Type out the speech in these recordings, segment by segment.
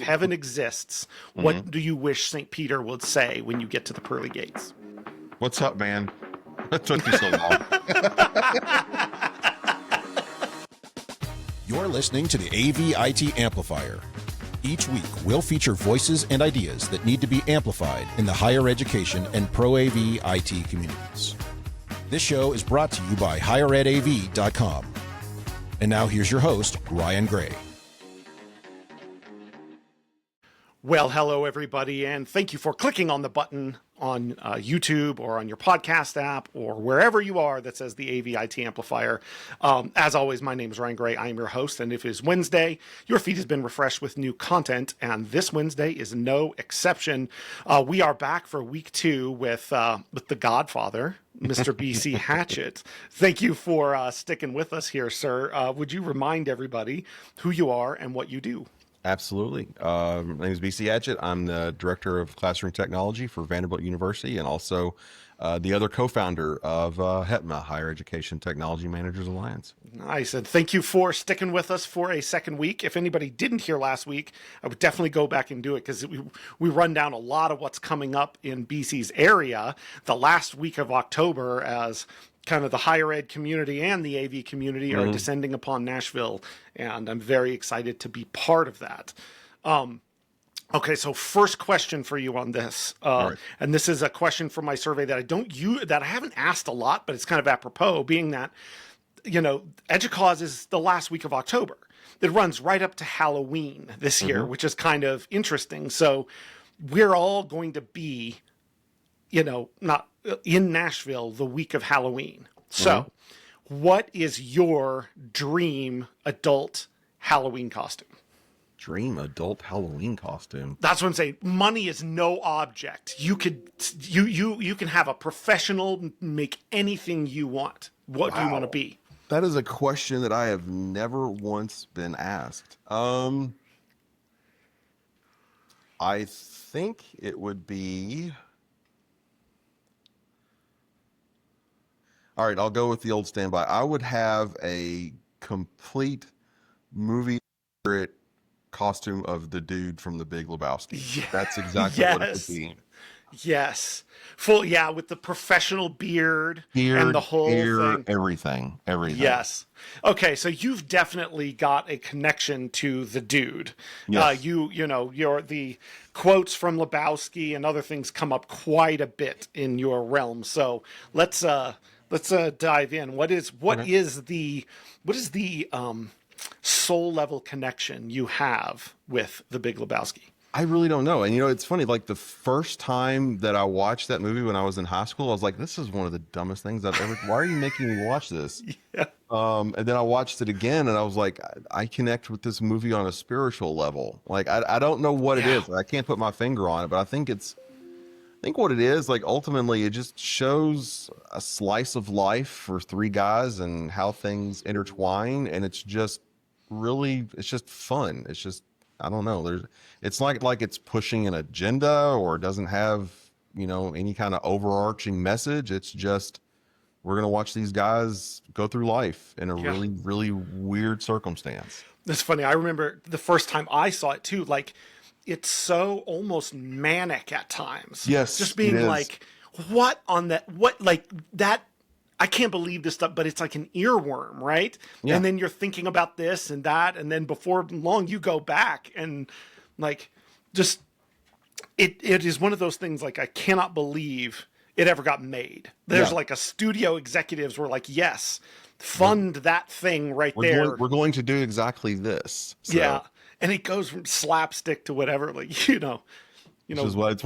heaven exists, what do you wish St. Peter would say when you get to the pearly gates? What's up, man? It took you so long. You're listening to the AV-IT Amplifier. Each week, we'll feature voices and ideas that need to be amplified in the higher education and pro-AV IT communities. This show is brought to you by higheredav.com. And now here's your host, Ryan Gray. Well, hello, everybody, and thank you for clicking on the button on YouTube or on your podcast app or wherever you are that says the AV-IT Amplifier. As always, my name is Ryan Gray. I am your host, and if it is Wednesday, your feed has been refreshed with new content, and this Wednesday is no exception. We are back for week 2 with the Godfather, Mr. BC Hatchett. Thank you for sticking with us here, sir. Would you remind everybody who you are and what you do? Absolutely. My name is BC Hatchett. I'm the Director of Classroom Technology for Vanderbilt University and also the other co-founder of HETMA, Higher Education Technology Managers Alliance. Nice. And thank you for sticking with us for a second week. If anybody didn't hear last week, I would definitely go back and do it because we run down a lot of what's coming up in BC's area the last week of October as kind of the higher ed community and the AV community are descending upon Nashville, and I'm very excited to be part of that. Okay, so first question for you on this, Right. and this is a question from my survey that I haven't asked a lot, but it's kind of apropos, being that, EDUCAUSE is the last week of October. It runs right up to Halloween this year, which is kind of interesting. So we're all going to be, not in Nashville the week of Halloween. So what is your dream adult Halloween costume? Dream adult Halloween costume. That's what I'm saying. Money is no object. You can have a professional make anything you want. What do you want to be? That is a question that I have never once been asked. I think it would be... All right, I'll go with the old standby. I would have a complete movie costume of the dude from The Big Lebowski. Yeah. That's exactly what it would be. Yes. Full, with the professional beard and the whole thing. Everything. Yes. Okay, so you've definitely got a connection to the dude. Yes. You're the quotes from Lebowski and other things come up quite a bit in your realm. So let's dive in. What is the soul level connection you have with The Big Lebowski? I really don't know. And it's funny, like the first time that I watched that movie when I was in high school, I was like, this is one of the dumbest things I've ever, why are you making me watch this? Yeah. And then I watched it again and I was like, I connect with this movie on a spiritual level. Like, I don't know what it is. I can't put my finger on it, but I think what it is, like, ultimately it just shows a slice of life for 3 guys and how things intertwine. And it's just fun. It's just, I don't know. It's like it's pushing an agenda or doesn't have, any kind of overarching message. It's just, we're going to watch these guys go through life in a really, really weird circumstance. That's funny. I remember the first time I saw it too, like, it's so almost manic at times. Yes. Just being like, what that, I can't believe this stuff, but it's like an earworm, right? Yeah. And then you're thinking about this and that, and then before long you go back and like, just, it is one of those things, like, I cannot believe it ever got made. There's like a studio executives were like, yes, fund that thing there. We're going to do exactly this. So. Yeah. And it goes from slapstick to whatever, like, it's one of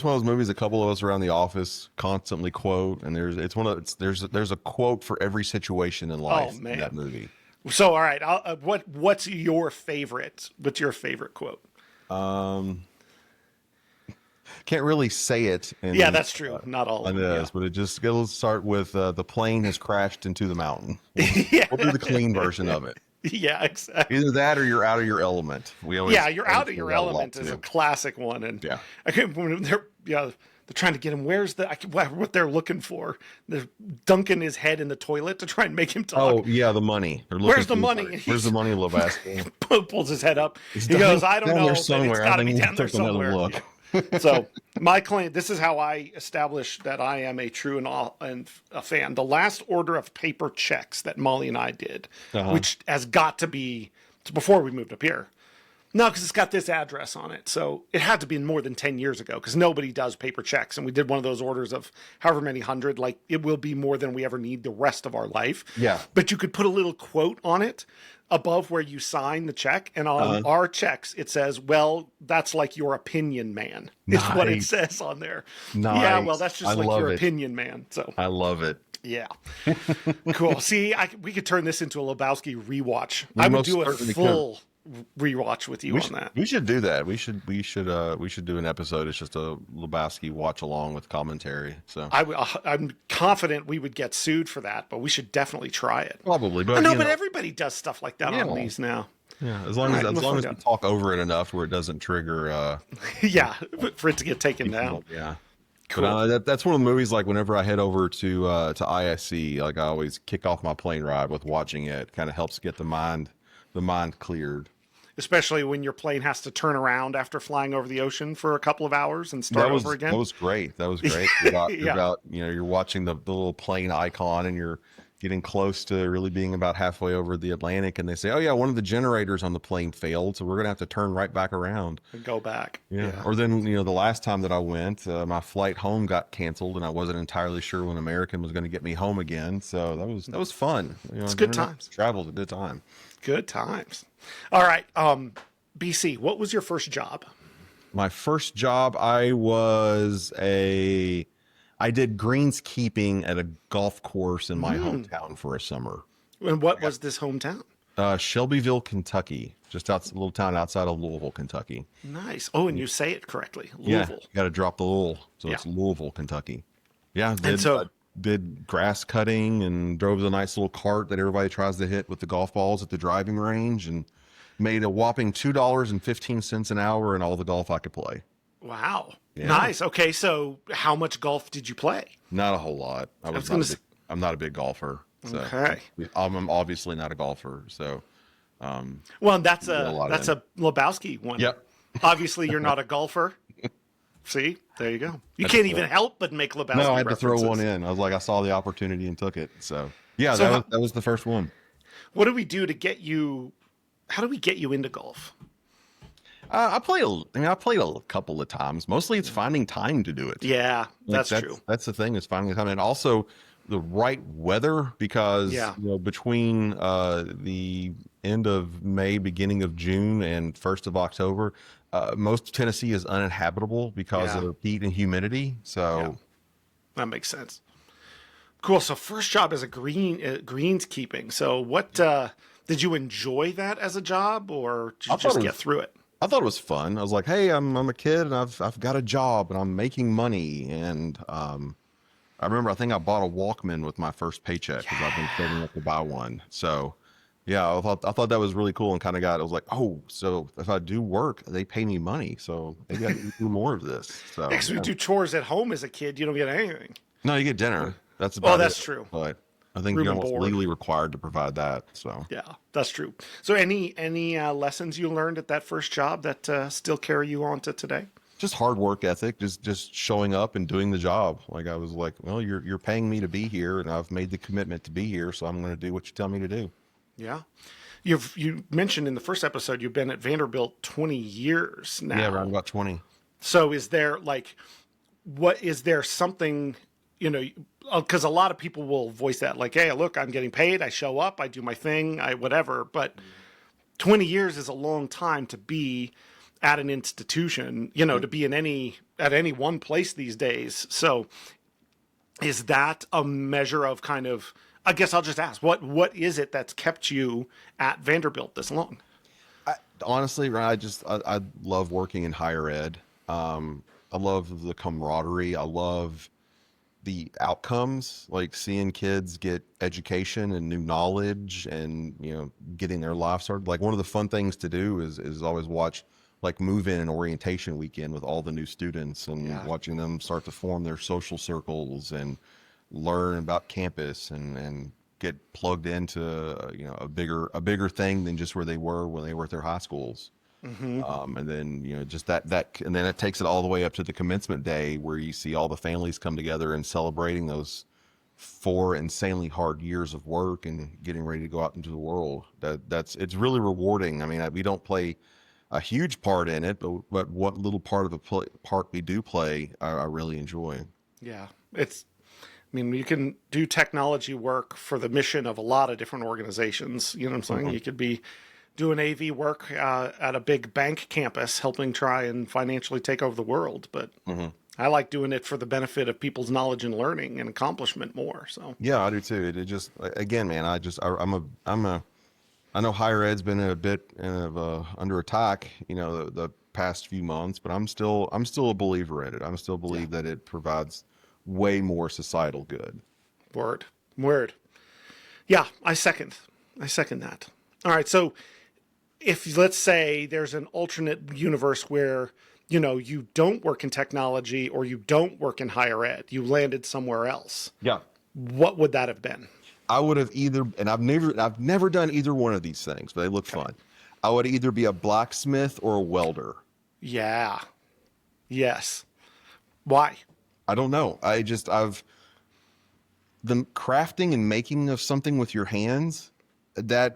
those movies a couple of us around the office constantly quote, and there's a quote for every situation in life in that movie. So, all right, what's your favorite? What's your favorite quote? Can't really say it. That's true. Not all of them. But it'll start with the plane has crashed into the mountain. We'll do the clean version of it. Yeah, exactly. Either that or you're out of your element. You're out of your element is a classic one. And I can't remember They're trying to get him. Where's what they're looking for? They're dunking his head in the toilet to try and make him talk. Oh yeah, the money. Where's the money? Where's the money, Lebowski? Pulls his head up. He goes, I don't know, but it's got to be down there somewhere. Look. So my claim, this is how I establish that I am a true and a fan. The last order of paper checks that Molly and I did, which has got to be before we moved up here. No, because it's got this address on it. So it had to be more than 10 years ago because nobody does paper checks. And we did one of those orders of however many hundred, like it will be more than we ever need the rest of our life. Yeah. But you could put a little quote on it above where you sign the check. And on our checks, it says, well, that's like your opinion, man. Is what it says on there. Nice. Yeah, well, that's just I like love your it. opinion, man. So I love it. yeah. Cool. See, we could turn this into a Lebowski rewatch. We I would most do a certainly full rewatch with you on that. We should do that. We should do an episode. It's just a Lebowski watch along with commentary. So I'm confident we would get sued for that, but we should definitely try it. probably, but No, but everybody does stuff like that on these now. yeah, as long as we talk over it enough where it doesn't trigger. Yeah, for it to get taken down. Yeah. Cool. But that's one of the movies. Like whenever I head over to ISC, like I always kick off my plane ride with watching it. Kind of helps get the mind cleared. Especially when your plane has to turn around after flying over the ocean for a couple of hours and start over again. That was great. You're watching the little plane icon and you're getting close to really being about halfway over the Atlantic. And they say, oh yeah, one of the generators on the plane failed. So we're going to have to turn right back around. And go back. Yeah. Or then, the last time that I went, my flight home got canceled and I wasn't entirely sure when American was going to get me home again. So that was fun. It's good times. Travel's a good time. Good times. All right. BC, what was your first job? My first job, I did greenskeeping at a golf course in my hometown for a summer. And what was this hometown? Shelbyville, Kentucky, just a little town outside of Louisville, Kentucky. Nice. Oh, and you say it correctly. Louisville. Yeah, got to drop the Louisville. So it's Louisville, Kentucky. Yeah. Did grass cutting and drove the nice little cart that everybody tries to hit with the golf balls at the driving range and made a whopping $2.15 an hour in all the golf I could play. Wow. Yeah. Nice. Okay. So how much golf did you play? Not a whole lot. I'm not a big golfer. So okay. I'm obviously not a golfer. So, well, that's a Lebowski one. Yep. Obviously you're not a golfer. See, there you go. You can't even help but make Lebowski No, I had references. to throw one in. I was like, I saw the opportunity and took it. So yeah, that was the first one. What do we do to get you? How do we get you into golf? I played a couple of times. Mostly it's finding time to do it. Yeah, that's true. That's the thing, is finding the time. And also the right weather, because between the end of May, beginning of June, and 1st of October, most of Tennessee is uninhabitable because of heat and humidity. So that makes sense. Cool. So first job as a greenskeeping. So what did you enjoy that as a job, or did you just get through it? I thought it was fun. I was like, hey, I'm a kid and I've got a job and I'm making money. And I remember, I think I bought a Walkman with my first paycheck because I've been saving up to buy one. So yeah, I thought that was really cool, and I was like, oh, so if I do work, they pay me money. So maybe I can do more of this. So because we do chores at home as a kid, you don't get anything. No, you get dinner. That's about it. That's true. But I think you're almost legally required to provide that. So yeah, that's true. So any lessons you learned at that first job that still carry you on to today? Just hard work ethic, just showing up and doing the job. Like I was like, well, you're paying me to be here, and I've made the commitment to be here, so I'm going to do what you tell me to do. Yeah. You mentioned in the first episode you've been at Vanderbilt 20 years now. Yeah, around about 20. So is there something, because a lot of people will voice that, like, hey, look, I'm getting paid, I show up, I do my thing, whatever. But 20 years is a long time to be at an institution, to be at any one place these days. So is that a measure of kind of, I guess I'll just ask, what is it that's kept you at Vanderbilt this long? Honestly, Ryan, I love working in higher ed. I love the camaraderie. I love the outcomes, like seeing kids get education and new knowledge and, getting their life started. Like one of the fun things to do is always watch like move-in and orientation weekend with all the new students and watching them start to form their social circles and learn about campus and get plugged into a bigger thing than just where they were when they were at their high schools. And then just that and then it takes it all the way up to the commencement day where you see all the families come together and celebrating those 4 insanely hard years of work and getting ready to go out into the world. It's really rewarding. I mean, we don't play a huge part in it, but what little part of the part we do play, I really enjoy. Yeah, I mean, you can do technology work for the mission of a lot of different organizations. You know what I'm saying? You could be doing AV work at a big bank campus, helping try and financially take over the world. But I like doing it for the benefit of people's knowledge and learning and accomplishment more. So yeah, I do too. It just, again, man, I know higher ed's been a bit under attack, the past few months, but I'm still a believer in it. I still believe that it provides way more societal good. Word. Yeah, I second that. All right. So if let's say there's an alternate universe where, you don't work in technology or you don't work in higher ed, you landed somewhere else. Yeah. What would that have been? I would have and I've never done either one of these things, but they look fun. I would either be a blacksmith or a welder. Yeah. Yes. Why? I don't know. The crafting and making of something with your hands, that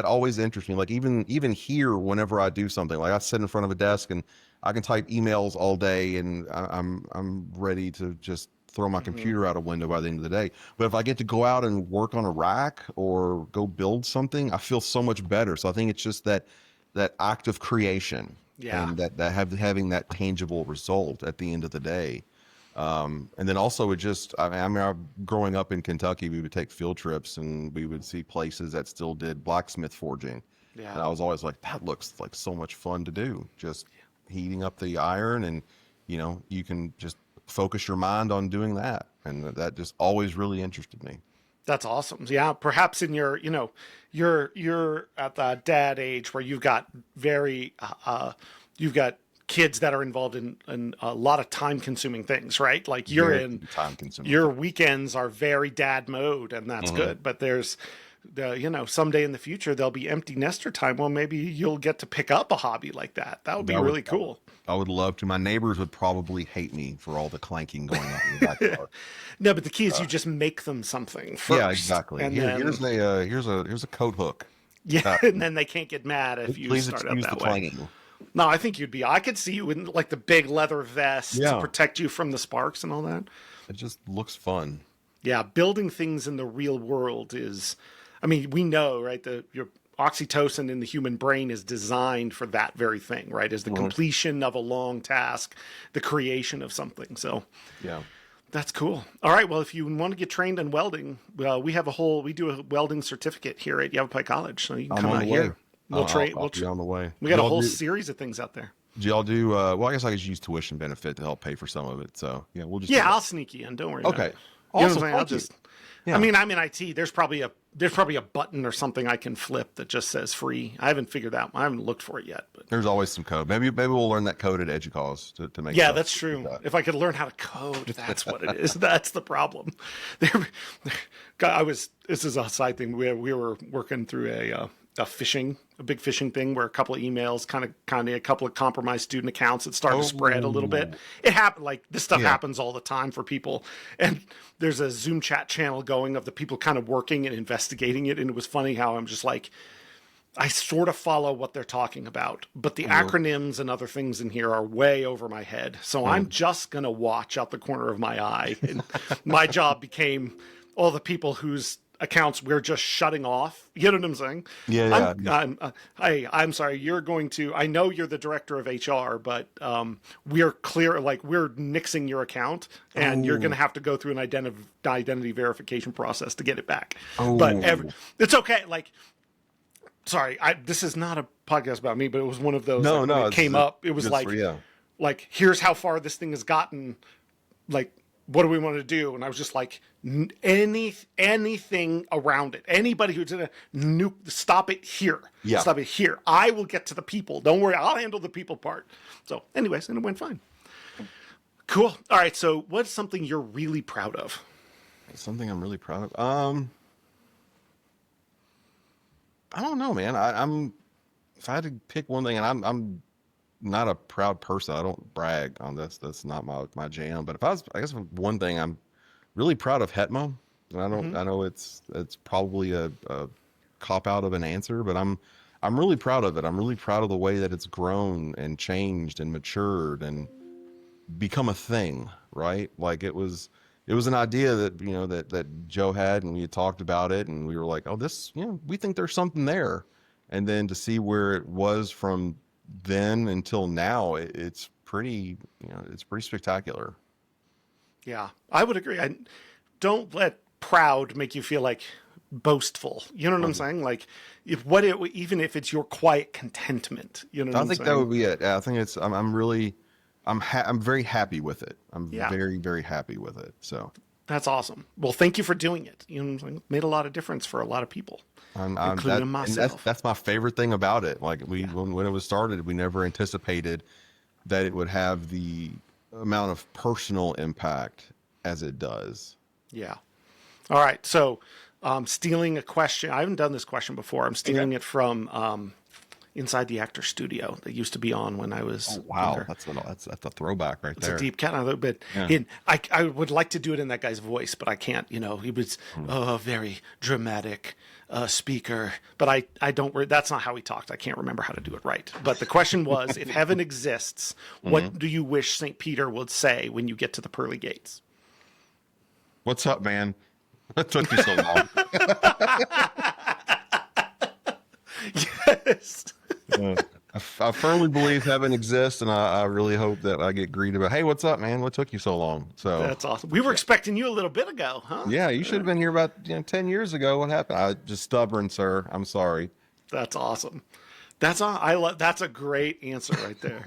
always interests me. Like even here, whenever I do something, like I sit in front of a desk and I can type emails all day and I'm ready to just throw my computer out a window by the end of the day. But if I get to go out and work on a rack or go build something, I feel so much better. So I think it's just that act of creation and that having that tangible result at the end of the day. And then also growing up in Kentucky, we would take field trips and we would see places that still did blacksmith forging. Yeah. And I was always like, that looks like so much fun to do. Just heating up the iron and, you can just focus your mind on doing that. And that just always really interested me. That's awesome. Yeah. Perhaps in your, you're at the dad age where you've got you've got kids that are involved in a lot of time consuming things, right? Like time consuming. Your weekends are very dad mode and that's good. But there's someday in the future, there'll be empty nester time. Well, maybe you'll get to pick up a hobby like that. That would be really cool. I would love to. My neighbors would probably hate me for all the clanking going on in the backyard. No, but the key is you just make them something first. Yeah, exactly. And here's a coat hook. Yeah, and then they can't get mad if you start out that way. Clanging. No, I think I could see you in like the big leather vest to protect you from the sparks and all that. It just looks fun. Yeah, building things in the real world is, we know, right? Your oxytocin in the human brain is designed for that very thing, right? Is the completion of a long task, the creation of something. So yeah, that's cool. All right. Well, if you want to get trained in welding, we do a welding certificate here at Yavapai College. So you can come out here. We'll train. We'll be on the way. We got a whole series of things out there. Do y'all do, well, I guess I could use tuition benefit to help pay for some of it. So yeah, we'll just, I'll sneak you in. Don't worry. Okay. Awesome. I'll just, I'm in IT. There's probably a button or something I can flip that just says free. I haven't figured out. I haven't looked for it yet. But there's always some code. Maybe we'll learn that code at EduCause to make. Yeah, that's true. Like that. If I could learn how to code, that's what it is. That's the problem. This is a side thing. We were working through a big phishing thing where a couple of emails, kind of a couple of compromised student accounts that started to spread a little bit. It happened, like this stuff happens all the time for people. And there's a Zoom chat channel going of the people kind of working and investigating it. And it was funny how I'm just like, I sort of follow what they're talking about, but the acronyms and other things in here are way over my head. So I'm just going to watch out the corner of my eye. And my job became all the people whose accounts we're just shutting off. You know what I'm saying? Yeah. I'm sorry. I know you're the director of HR, but we're clear, like we're nixing your account and you're going to have to go through an identity verification process to get it back. But it's okay. Like, sorry, this is not a podcast about me, but it was one of those. No, it came up. It was like, here's how far this thing has gotten. Like, what do we want to do? And I was just like, anything around it. Anybody who's in a nuke, stop it here. Yeah. Stop it here. I will get to the people. Don't worry. I'll handle the people part. So anyways, and it went fine. Cool. All right. So what's something you're really proud of? Something I'm really proud of. I don't know, man. I'm if I had to pick one thing, and I'm not a proud person. I don't brag on this. That's not my jam. But I guess one thing I'm really proud of Hetmo. And I know it's probably a cop out of an answer, but I'm really proud of it. I'm really proud of the way that it's grown and changed and matured and become a thing, right? Like it was an idea that, that Joe had, and we had talked about it, and we were like, oh, this, we think there's something there. And then to see where it was from then until now, it's pretty spectacular. Yeah, I would agree. Don't let proud make you feel like boastful. You know what I'm saying? Like, even if it's your quiet contentment. You know what I'm saying? I think that would be it. I think it's. I'm very happy with it. I'm very, very happy with it. So that's awesome. Well, thank you for doing it. You know what I'm saying? It made a lot of difference for a lot of people, including myself. That's my favorite thing about it. Like when it was started, we never anticipated that it would have the amount of personal impact as it does. Yeah. All right. So, stealing a question. I haven't done this question before. I'm stealing it from Inside the Actor Studio that used to be on when I was. Oh, wow, younger. that's a throwback right there. It's a deep cut a little bit. Yeah. I would like to do it in that guy's voice, but I can't. He was a very dramatic speaker, but I don't. That's not how he talked. I can't remember how to do it right. But the question was, if heaven exists, what do you wish St. Peter would say when you get to the pearly gates? What's up, man? What took you so long? Yes. I firmly believe heaven exists, and I really hope that I get greeted about, hey, what's up, man? What took you so long? So that's awesome. We were expecting you a little bit ago, huh? Yeah, you should have been here about 10 years ago. What happened? I just stubborn, sir. I'm sorry. That's awesome. That's a great answer right there.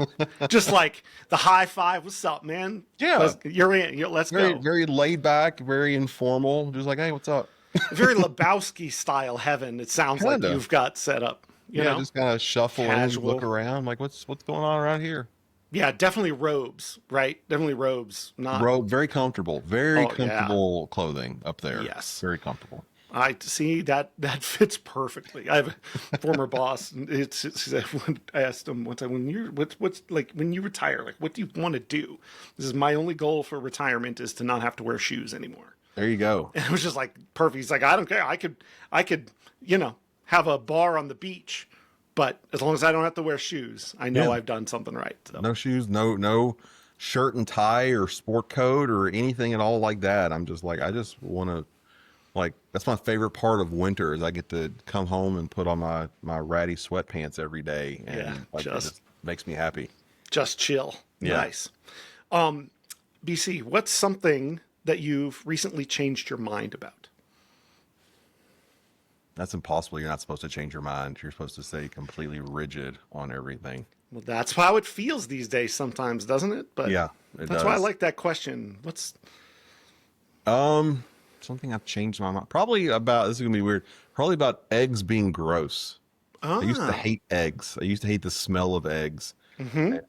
Just like the high five. What's up, man? Yeah, you're in. Let's go. Very laid back, very informal. Just like, hey, what's up? Very Lebowski style heaven. It sounds like you've got set up. You know? Just kind of shuffle Casual. and look around. Like, what's going on around here? Yeah, definitely robes, right? Definitely robes. Very comfortable. Very comfortable clothing up there. Yes, very comfortable. I see that fits perfectly. I have a former boss. I asked him one time, when you retire, like, what do you want to do? This is my only goal for retirement is to not have to wear shoes anymore. There you go. And it was just like perfect. He's like, I don't care. I could, have a bar on the beach, but as long as I don't have to wear shoes, I know I've done something right. So. No shoes, no shirt and tie or sport coat or anything at all like that. I'm just like, I just want to, like, that's my favorite part of winter is I get to come home and put on my ratty sweatpants every day. And it just makes me happy. Just chill. Yeah. Nice. BC, what's something that you've recently changed your mind about? That's impossible. You're not supposed to change your mind. You're supposed to stay completely rigid on everything. Well, that's how it feels these days sometimes, doesn't it? But yeah, that's why I like that question. What's something I've changed my mind? Probably about, this is gonna be weird. Probably about eggs being gross. I used to hate eggs. I used to hate the smell of eggs. Mm-hmm. And,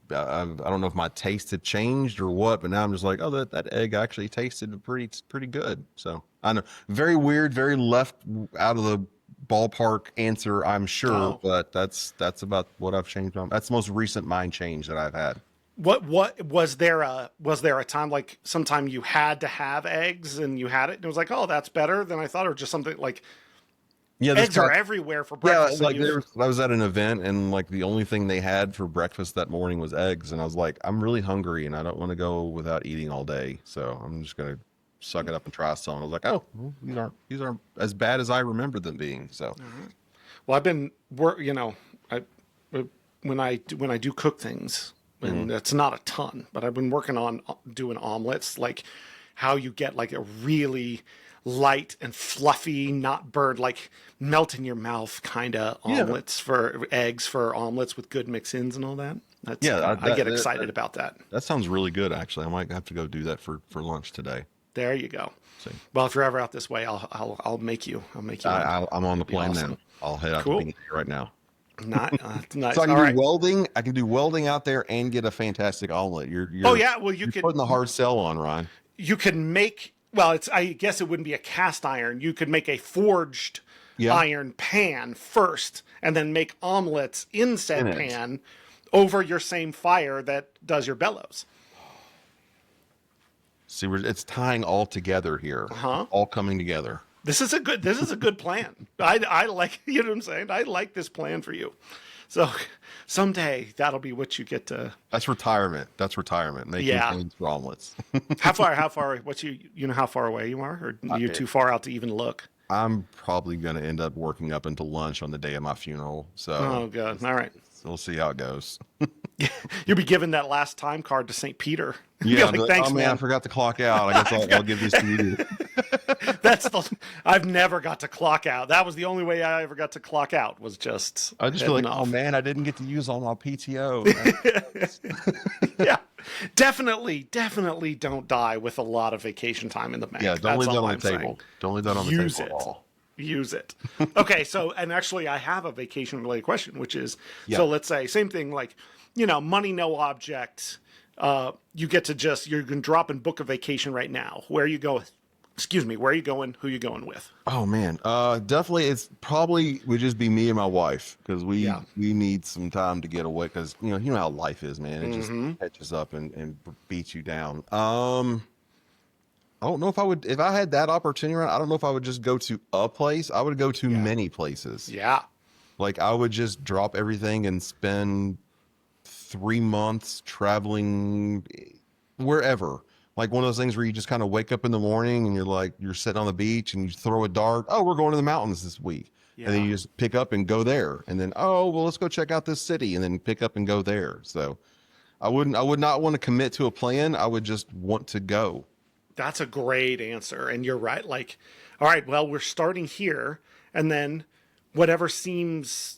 I don't know if my taste had changed or what, but now I'm just like, oh, that egg actually tasted pretty good. So I know, very weird, very left out of the ballpark answer, I'm sure, but that's about what I've changed. That's the most recent mind change that I've had. What was there a time, like sometime you had to have eggs and you had it and it was like, oh, that's better than I thought, or just something like, eggs are everywhere for breakfast. Yeah, like I was at an event and like the only thing they had for breakfast that morning was eggs, and I was like, I'm really hungry and I don't want to go without eating all day, so I'm just gonna suck it up and try some. I was like, oh, well, these aren't as bad as I remember them being. So, well, I've been when I do cook things, and it's not a ton, but I've been working on doing omelets, like how you get like a really light and fluffy, not burned, like melt in your mouth kind of omelets for eggs for omelets with good mix-ins and all that. That's, I get excited about that. That sounds really good, actually. I might have to go do that for lunch today. There you go. Well, if you're ever out this way, I'll make you. I'll make you. I'm on the plan now. I'll head out to Beanie right now. Nice. So I can do welding. I can do welding out there and get a fantastic omelet. You're well, you're putting the hard sell on, Ryan. You can make. Well, I guess it wouldn't be a cast iron. You could make a forged iron pan first, and then make omelets in said pan over your same fire that does your bellows. See, it's tying all together here. All coming together. This is a good plan. I like, you know what I'm saying? I like this plan for you. So someday that'll be what you get to. That's retirement. Making things for omelets. How far, you know how far away you are? Or are you too far out to even look? I'm probably going to end up working up until lunch on the day of my funeral. So. Oh, God. All right. So we'll see how it goes. You'll be giving that last time card to St. Peter. Yeah, like, thanks, man. I forgot to clock out. I guess I'll give these to you. I've never got to clock out. That was the only way I ever got to clock out, was just. I just feel like, oh man, I didn't get to use all my PTO. Yeah, definitely don't die with a lot of vacation time in the bank. Yeah, don't leave that on the table. Don't leave that on the table at all. Use it. Okay, so, and actually I have a vacation related question, which is, so let's say, same thing, like, money, no object. You get to you can drop and book a vacation right now. Where are you going? Where are you going? Who are you going with? Oh man, definitely. It's probably would just be me and my wife, because we need some time to get away, because you know how life is, man. It just catches up and beats you down. I don't know if I had that opportunity, I don't know if I would just go to a place. I would go to many places. Yeah. Like I would just drop everything and spend 3 months traveling wherever. Like one of those things where you just kind of wake up in the morning and you're sitting on the beach and you throw a dart. Oh, we're going to the mountains this week. Yeah. And then you just pick up and go there. And then, oh, well, let's go check out this city, and then pick up and go there. So I would not want to commit to a plan. I would just want to go. That's a great answer. And you're right. Like, all right, well, we're starting here, and then whatever seems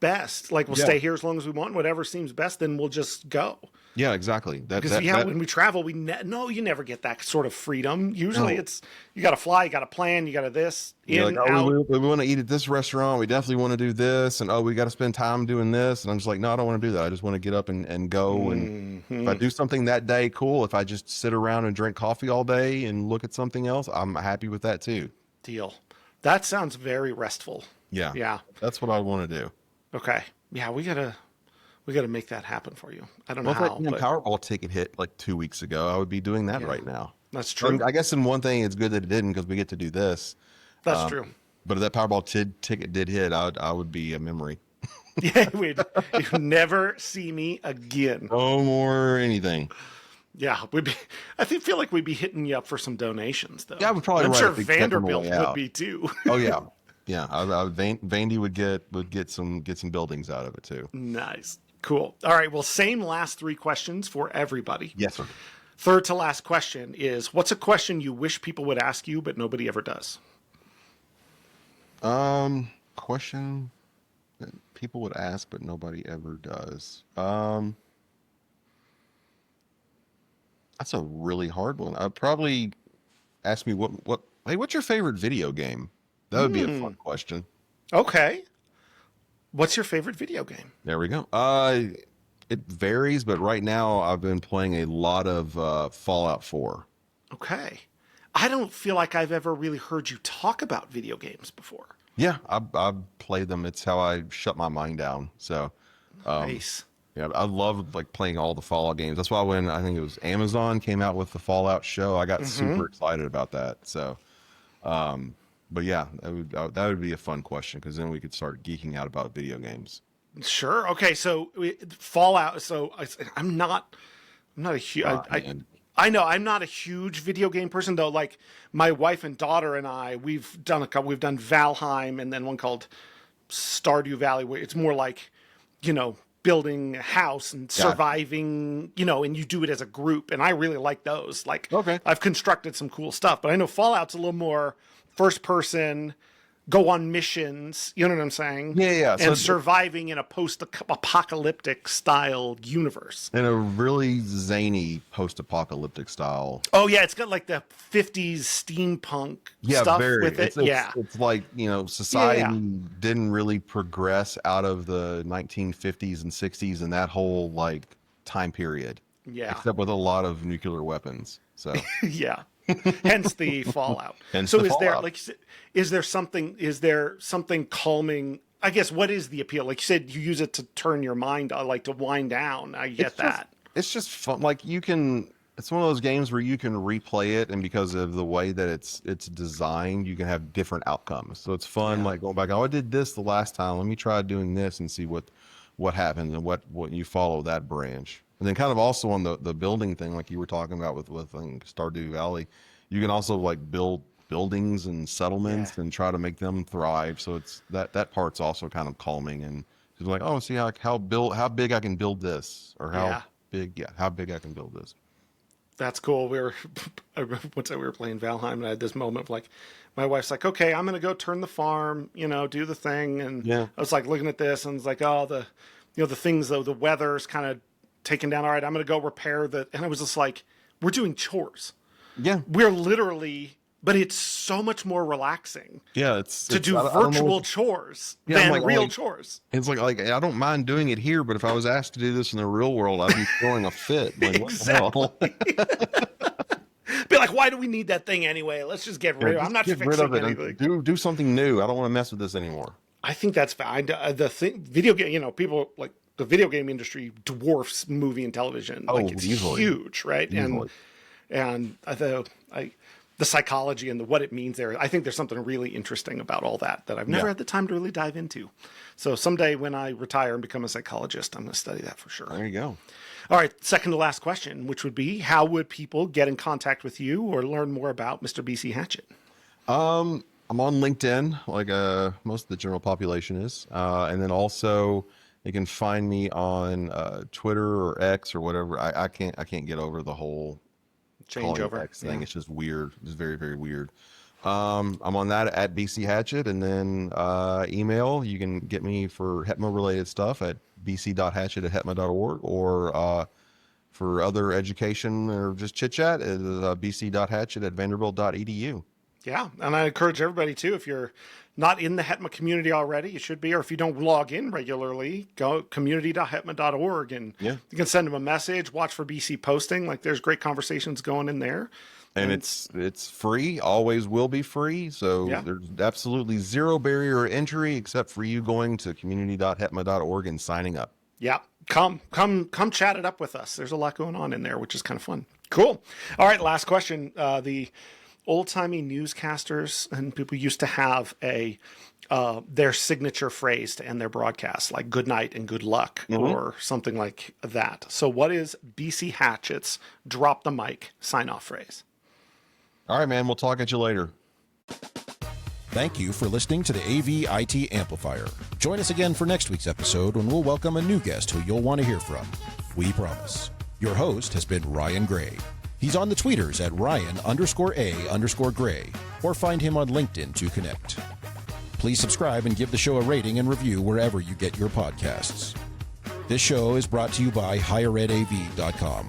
best, like we'll stay here as long as we want, whatever seems best, then we'll just go. Yeah, exactly. When we travel, you never get that sort of freedom. Usually it's, you got to fly, you got to plan, you got to this, out. We want to eat at this restaurant. We definitely want to do this. And, we got to spend time doing this. And I'm just like, no, I don't want to do that. I just want to get up and go. And if I do something that day, cool. If I just sit around and drink coffee all day and look at something else, I'm happy with that too. Deal. That sounds very restful. Yeah. Yeah. That's what I want to do. Okay. Yeah, we gotta make that happen for you. I don't know how. If that Powerball ticket hit like 2 weeks ago, I would be doing that right now. That's true. I guess in one thing, it's good that it didn't, because we get to do this. That's true. But if that Powerball ticket did hit, I would be a memory. Yeah, you'd never see me again. No more anything. Yeah, I feel like we'd be hitting you up for some donations, though. Yeah, I would probably. I'm sure Vanderbilt would be too. Oh yeah. Yeah, Vandy would get some buildings out of it too. Nice, cool. All right, well, same last 3 questions for everybody. Yes, sir. Third to last question is: what's a question you wish people would ask you but nobody ever does? Question that people would ask but nobody ever does. That's a really hard one. I'd probably ask me what's your favorite video game? That would be a fun question. Okay. What's your favorite video game? There we go. It varies, but right now I've been playing a lot of Fallout 4. Okay. I don't feel like I've ever really heard you talk about video games before. Yeah, I've played them. It's how I shut my mind down. So, nice. Yeah, I love like playing all the Fallout games. That's why when I think it was Amazon came out with the Fallout show, I got super excited about that. So, but yeah, that would be a fun question, because then we could start geeking out about video games. Sure. Okay. So Fallout. So I'm not a huge. I know I'm not a huge video game person, though. Like my wife and daughter and I, we've done Valheim, and then one called Stardew Valley, where it's more like, building a house and surviving, and you do it as a group. And I really like those. Like, Okay. I've constructed some cool stuff, but I know Fallout's a little more first person, go on missions, you know what I'm saying? Yeah. And surviving in a post-apocalyptic style universe. In a really zany post-apocalyptic style. Oh yeah, it's got like the 50s steampunk stuff with it. It's like, society didn't really progress out of the 1950s and 60s and that whole like time period. Yeah. Except with a lot of nuclear weapons. So yeah. Hence the Fallout. Hence so the is there Fallout. like is there something calming? I guess what is the appeal? Like you said, you use it to turn your mind, like to wind down. I get that. It's just fun. Like it's one of those games where you can replay it, and because of the way that it's designed, you can have different outcomes. So it's fun, like going back. Oh, I did this the last time. Let me try doing this and see what happens and what you follow that branch. And then kind of also on the building thing, like you were talking about with Stardew Valley, you can also like build buildings and settlements and try to make them thrive. So it's that part's also kind of calming and it's like, oh, see how big I can build this, or how big I can build this. That's cool. We were playing Valheim, and I had this moment of like, my wife's like, okay, I'm going to go turn the farm, do the thing. And I was like looking at this and it's like, oh, the things though, the weather's kind of taken down. All right, I'm going to go repair and I was just like, we're doing chores. Yeah. We're literally, but it's so much more relaxing. Yeah. To do virtual chores than real chores. It's like, I don't mind doing it here, but if I was asked to do this in the real world, I'd be throwing a fit. Like, exactly. Be like, why do we need that thing anyway? Let's just get rid of it. I'm not fixing anything. Do something new. I don't want to mess with this anymore. I think that's fine. Video game, people like the video game industry dwarfs movie and television. Oh, like it's huge, right? Easily. And the psychology and what it means there. I think there's something really interesting about all that I've never had the time to really dive into. So someday when I retire and become a psychologist, I'm going to study that for sure. There you go. All right, second to last question, which would be, how would people get in contact with you or learn more about Mr. BC Hatchett? I'm on LinkedIn, like most of the general population is, and then also you can find me on Twitter or X or whatever. I can't get over the whole changeover X thing. It's just weird. It's very, very weird. I'm on that at BC Hatchett, and then email. You can get me for HETMA related stuff at bc.hatchett@hetma.org, or for other education or just chit chat is bc.hatchett@vanderbilt.edu. Yeah, and I encourage everybody too, if you're not in the HETMA community already, you should be, or if you don't log in regularly, go community.hetma.org and you can send them a message, watch for BC posting. Like there's great conversations going in there. And it's free, always will be free. So there's absolutely zero barrier to entry except for you going to community.hetma.org and signing up. Yeah. Come chat it up with us. There's a lot going on in there, which is kind of fun. Cool. All right. Last question. The old-timey newscasters and people used to have their signature phrase to end their broadcasts, like good night and good luck or something like that. So what is BC Hatchett's drop the mic sign-off phrase? All right, man. We'll talk at you later. Thank you for listening to the AV IT Amplifier. Join us again for next week's episode when we'll welcome a new guest who you'll want to hear from. We promise. Your host has been Ryan Gray. He's on the tweeters at Ryan_A_Gray, or find him on LinkedIn to connect. Please subscribe and give the show a rating and review wherever you get your podcasts. This show is brought to you by higheredav.com.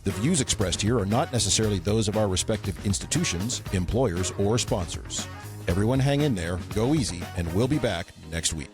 The views expressed here are not necessarily those of our respective institutions, employers, or sponsors. Everyone hang in there, go easy, and we'll be back next week.